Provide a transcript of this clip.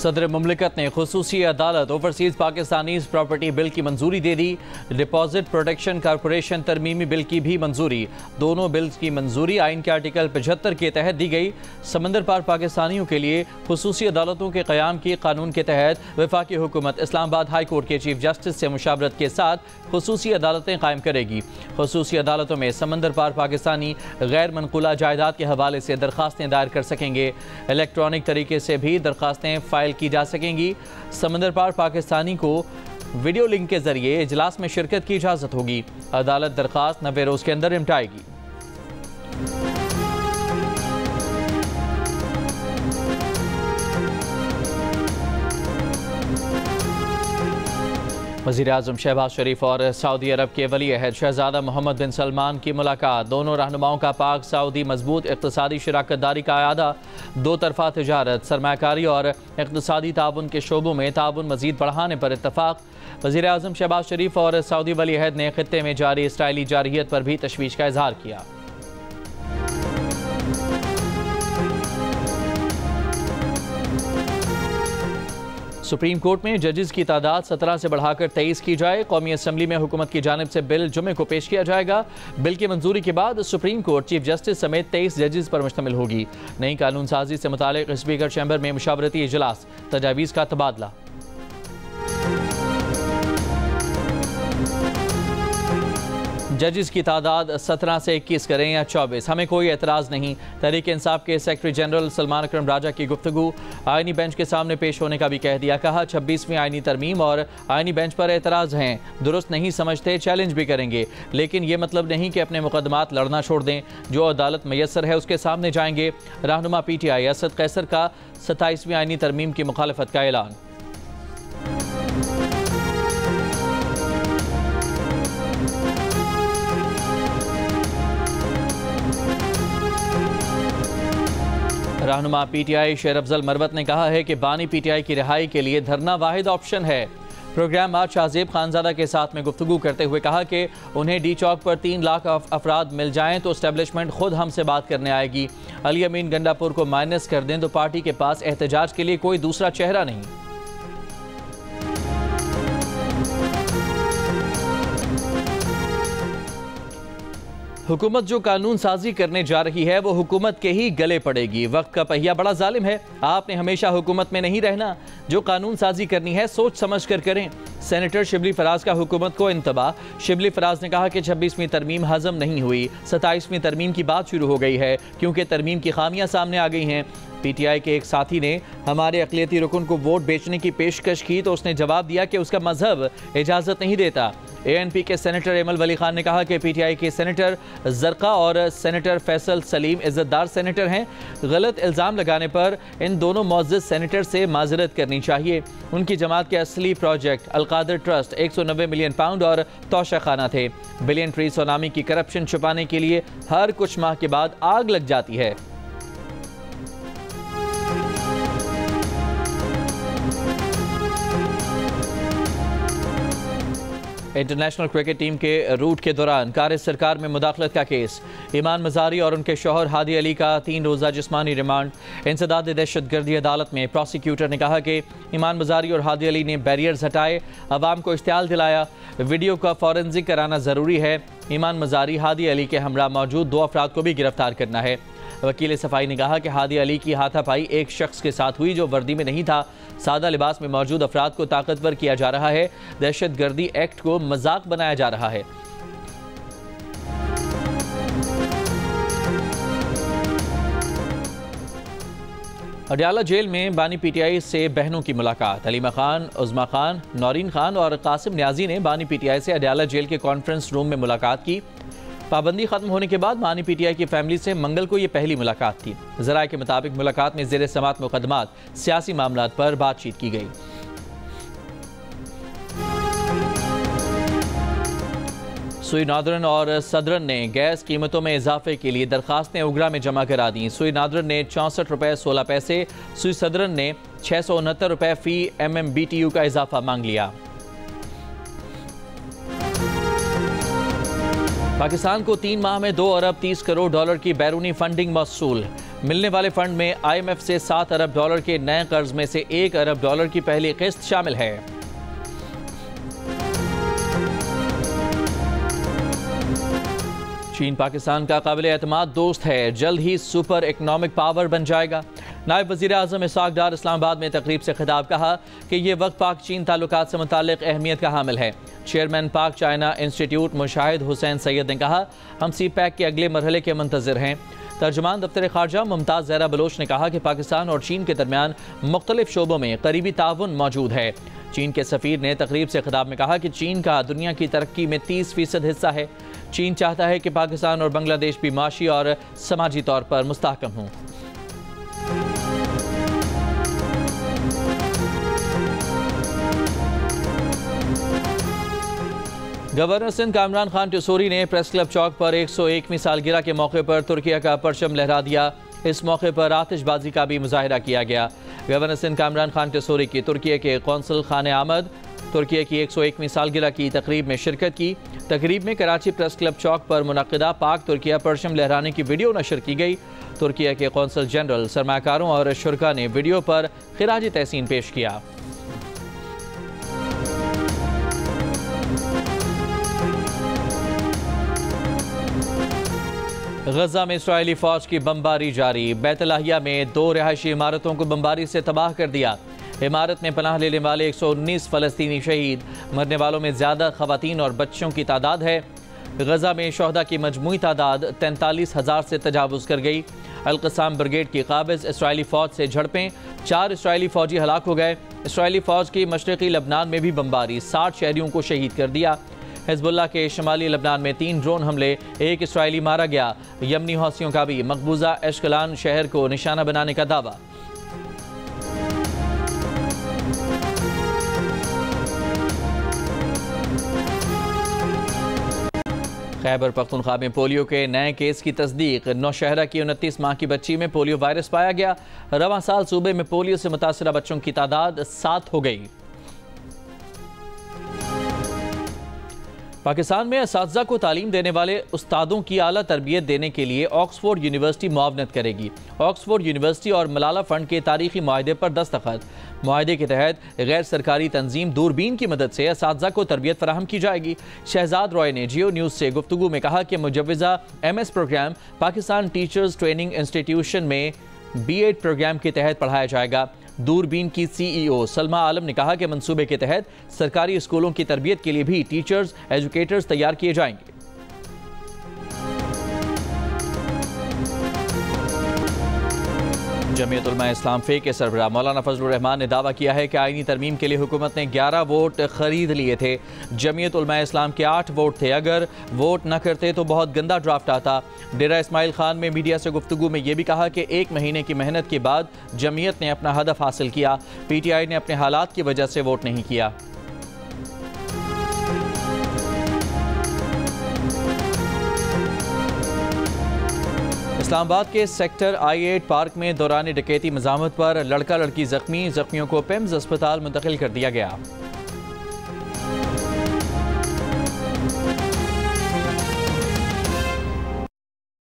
सदर मुमलिकत ने खुसूसी अदालत ओवरसीज़ पाकिस्तानीज़ प्रॉपर्टी बिल की मंजूरी दे दी। डिपॉजिट प्रोटेक्शन कॉरपोरेशन तरमीमी बिल की भी मंजूरी। दोनों बिल्स की मंजूरी आइन के आर्टिकल 75 के तहत दी गई। समंदर पार पाकिस्तानियों के लिए खुसूसी अदालतों के क़याम की कानून के तहत वफाकी हुकूमत इस्लामाबाद हाई कोर्ट के चीफ जस्टिस से मुशावरत के साथ खुसूसी अदालतें कायम करेगी। खुसूसी अदालतों में समंदर पार पाकिस्तानी गैर मनकूला जायदाद के हवाले से दरखास्तें दायर कर सकेंगे। इलेक्ट्रॉनिक तरीके से भी दरखास्तें फाइल की जा सकेंगी। समंदर पार पाकिस्तानी को वीडियो लिंक के जरिए इजलास में शिरकत की इजाज़त होगी। अदालत दरखास्त 90 रोज़ के अंदर निपटाएगी। वज़ीर-ए-आज़म शहबाज शरीफ और सऊदी अरब के वली अहद शहजादा मोहम्मद बिन सलमान की मुलाकात। दोनों रहनुमाओं का पाक सऊदी मजबूत इक़्तिसादी शराकत दारी का आयादा। दो तरफ़ा तिजारत, सरमायाकारी और इक़्तिसादी ताउन के शोबों में ताउन मज़ीद बढ़ाने पर इत्तफ़ाक़। वज़ीर-ए-आज़म शहबाज शरीफ और सऊदी वली अहद ने ख़ित्ते में जारी इसराइली जारहियत पर भी तशवीश का इज़हार किया। सुप्रीम कोर्ट में जजेस की तादाद 17 से बढ़ाकर 23 की जाए। कौमी असम्बली में हुकूमत की जानिब से बिल जुमे को पेश किया जाएगा। बिल की मंजूरी के बाद सुप्रीम कोर्ट चीफ जस्टिस समेत 23 जजेस पर मुश्तमिल होगी। नई कानून साजी से मुतालिक स्पीकर चैम्बर में मुशावरती इजलास, तजावीज़ का तबादला। जजेस की तादाद 17 से 21 करें या 24, हमें कोई एतराज़ नहीं। तहरीक इंसाफ के सेक्रेटरी जनरल सलमान अकरम राजा की गुफ्तगू। आइनी बेंच के सामने पेश होने का भी कह दिया। कहा 26वीं आइनी तरमीम और आइनी बेंच पर एतराज़ हैं, दुरुस्त नहीं समझते, चैलेंज भी करेंगे, लेकिन ये मतलब नहीं कि अपने मुकदमात लड़ना छोड़ दें। जो अदालत मैसर है उसके सामने जाएंगे। रहनुमा PTI असद कैसर का 27वीं आइनी तरमीम की मुखालफत का ऐलान। रहनुमा PTI शेर अफजल मरवत ने कहा है कि बानी PTI की रिहाई के लिए धरना वाहिद ऑप्शन है। प्रोग्राम मार्च शाहजेब खानजादा के साथ में गुफ्तगू करते हुए कहा कि उन्हें डी चौक पर 3 लाख अफराद मिल जाएं तो एस्टेब्लिशमेंट खुद हमसे बात करने आएगी। अली अमीन गंडापुर को माइनस कर दें तो पार्टी के पास एहतजाज के लिए कोई दूसरा चेहरा नहीं। हुकूमत जो कानून साजी करने जा रही है वो हुकूमत के ही गले पड़ेगी। वक्त का पहिया बड़ा जालिम है, आपने हमेशा हुकूमत में नहीं रहना। जो कानून साजी करनी है सोच समझ कर करें। सेनेटर शिबली फराज का हुकूमत को इंतबाह। शिबली फराज ने कहा कि 26वीं तरमीम हजम नहीं हुई, 27वीं तरमीम की बात शुरू हो गई है क्योंकि तरमीम की खामियां सामने आ गई हैं। PTI के एक साथी ने हमारे अक़लियती रुकन को वोट बेचने की पेशकश की तो उसने जवाब दिया कि उसका मजहब इजाज़त नहीं देता। ANP के सेनेटर एमल वली खान ने कहा कि PTI के सेनेटर जरका और सेनेटर फैसल सलीम इज़्ज़तदार सेनेटर हैं। गलत इल्ज़ाम लगाने पर इन दोनों मुअज़्ज़ज़ सेनेटर से माज़रत करनी चाहिए। उनकी जमात के असली project Al-Qadir trust 190 million pound और तोशा खाना थे। बिलियन ट्री सोनामी की करप्शन छुपाने के लिए हर कुछ माह के बाद आग लग जाती है। इंटरनेशनल क्रिकेट टीम के रूट के दौरान कार सरकार में मुदाखलत का केस। ईमान मजारी और उनके शौहर हादी अली का 3 रोज़ा जिस्मानी रिमांड। इंसदाद दहशतगर्दी अदालत में प्रोसिक्यूटर ने कहा कि ईमान मजारी और हादी अली ने बैरियर्स हटाए, अवाम को इश्तियाल दिलाया, वीडियो का फॉरेंसिक कराना ज़रूरी है। ईमान मजारी हादी अली के हमरा मौजूद 2 अफराद को भी गिरफ्तार करना है। वकील सफाई ने कहा कि हादी अली की हाथापाई एक शख्स के साथ हुई जो वर्दी में नहीं था। सादा लिबास में मौजूद अफराद को ताकतवर किया जा रहा है। दहशतगर्दी एक्ट को मजाक बनाया जा रहा है। अडयाला जेल में बानी PTI से बहनों की मुलाकात। अलीमा खान, उज़मा खान, नौरीन खान और कासिम न्याजी ने बानी PTI से अडयाला जेल के कॉन्फ्रेंस रूम में मुलाकात की। पाबंदी खत्म होने के बाद बानी PTI की फैमिली से मंगल को ये पहली मुलाकात थी। ज़राए के मुताबिक मुलाकात में ज़ेर समात मुकदमात, सियासी मामलात पर बातचीत की गई। सुई नादरन और सदरन ने गैस कीमतों में इजाफे के लिए दरखास्तें उगरा में जमा करा दी। सुई नादरन ने 64 रुपये 16 पैसे, सुई सदरन ने 669 रुपये फ़ी MMBTU का इजाफा मांग लिया। पाकिस्तान को 3 माह में 2 अरब 30 करोड़ डॉलर की बैरूनी फंडिंग मौसूल। मिलने वाले फंड में IMF से 7 अरब डॉलर के नए कर्ज में से 1 अरब डॉलर की पहली किस्त शामिल है। चीन पाकिस्तान का काबिल एतमाद दोस्त है, जल्द ही सुपर इकोनॉमिक पावर बन जाएगा। नायब वज़ीर आज़म इस्हाक डार इस्लामाबाद में तकरीब से खिताब कहा कि ये वक्त पाक चीन ताल्लुकात से मुताल्लिक़ अहमियत का हामिल है। चेयरमैन पाक चाइना इंस्टीट्यूट मुशाहिद हुसैन सैयद ने कहा, हम CPEC के अगले मरहले के मुंतज़िर हैं। तर्जुमान दफ्तर ख़ारजा मुमताज़ ज़हरा बलोच ने कहा कि पाकिस्तान और चीन के दरमियान मुख्तलिफ शोबों में करीबी ताउन मौजूद है। चीन के सफ़ीर ने तकरीब से खिताब में कहा कि चीन का दुनिया की तरक्की में 30% हिस्सा है। चीन चाहता है कि पाकिस्तान और बांग्लादेश भी माशी और समाजी तौर पर मुस्तहकम हों। गवर्नर सिंध कामरान खान टिसोरी ने प्रेस क्लब चौक पर 101वीं सालगिरह के मौके पर तुर्किया का परचम लहरा दिया। इस मौके पर आतिशबाजी का भी मुजाहिरा किया गया। गवर्नर सिंध कामरान खान टिसोरी की तुर्किया के कौंसल खान आमद तुर्किया की 101वीं सालगिरह की तकरीब में शिरकत की। तकरीब में कराची प्रेस क्लब चौक पर मुनक़िदा पाक तुर्किया परचम लहराने की वीडियो नशर की गई। तुर्किया के कौंसल जनरल, सरमाकारों और शुरका ने वीडियो पर खिराज तहसीन पेश किया। गजा में इस्राएली फौज की बमबारी जारी। बैतलाहिया में 2 रिहायशी इमारतों को बमबारी से तबाह कर दिया। इमारत में पनाह लेने वाले 119 फ़लस्तीनी शहीद। मरने वालों में ज़्यादा ख़वातीन और बच्चों की तादाद है। गजा में शहदा की मजमूई तादाद 43,000 से तजावुज़ कर गई। अल-क़स्साम ब्रिगेड की काबिज़ इस्राएली फ़ौज से झड़पें, 4 इस्राएली फ़ौजी हलाक हो गए। इस्राएली फ़ौज की मशरक़ी लबनान में भी बमबारी, 60 शहरियों को शहीद कर दिया। हिज़्बुल्लाह के शुमाली लबनान में 3 ड्रोन हमले, 1 इस्राएली मारा गया। यमनी हौसियों का भी मकबूजा एशकलान शहर को निशाना बनाने का दावा। खैबर पख्तूनख्वा में पोलियो के नए केस की तस्दीक। नौशहरा की 29 माह की बच्ची में पोलियो वायरस पाया गया। रवां साल सूबे में पोलियो से मुतासरा बच्चों की तादाद 7 हो गई। पाकिस्तान में असातिज़ा को तालीम देने वाले उस्तादों की आला तरबियत देने के लिए ऑक्सफोर्ड यूनिवर्सिटी मुआवनत करेगी। ऑक्सफोर्ड यूनिवर्सिटी और मलाला फ़ंड के तारीखी मुआहदे पर दस्तखत। मुआहदे के तहत गैर सरकारी तंजीम दूरबीन की मदद से असातिज़ा को तरबियत फराहम की जाएगी। शहजाद रॉय ने जियो न्यूज़ से गुफ्तगू में कहा कि मुजव्विज़ा MS program Pakistan teachers training institution में B.Ed प्रोग्राम के तहत पढ़ाया जाएगा। दूरबीन की CEO सलमा आलम ने कहा कि मंसूबे के तहत सरकारी स्कूलों की तरबियत के लिए भी टीचर्स एजुकेटर्स तैयार किए जाएंगे। जमीयत उलमा इस्लाम फ़े के सरबराह मौलाना फजलुर रहमान ने दावा किया है कि आईनी तरमीम के लिए हुकूमत ने 11 वोट खरीद लिए थे। जमीयत उलमा इस्लाम के 8 वोट थे। अगर वोट न करते तो बहुत गंदा ड्राफ्ट आता। डेरा इस्माइल खान में मीडिया से गुफ्तगू में यह भी कहा कि 1 महीने की मेहनत के बाद जमीयत ने अपना हदफ हासिल किया। PTI ने अपने हालात की वजह से वोट नहीं किया। इस्लामाबाद के सेक्टर I-8 पार्क में दौरान डकैती मज़ामत पर लड़का लड़की जख्मी। जख्मियों को पिम्स अस्पताल मुंतकिल कर दिया गया।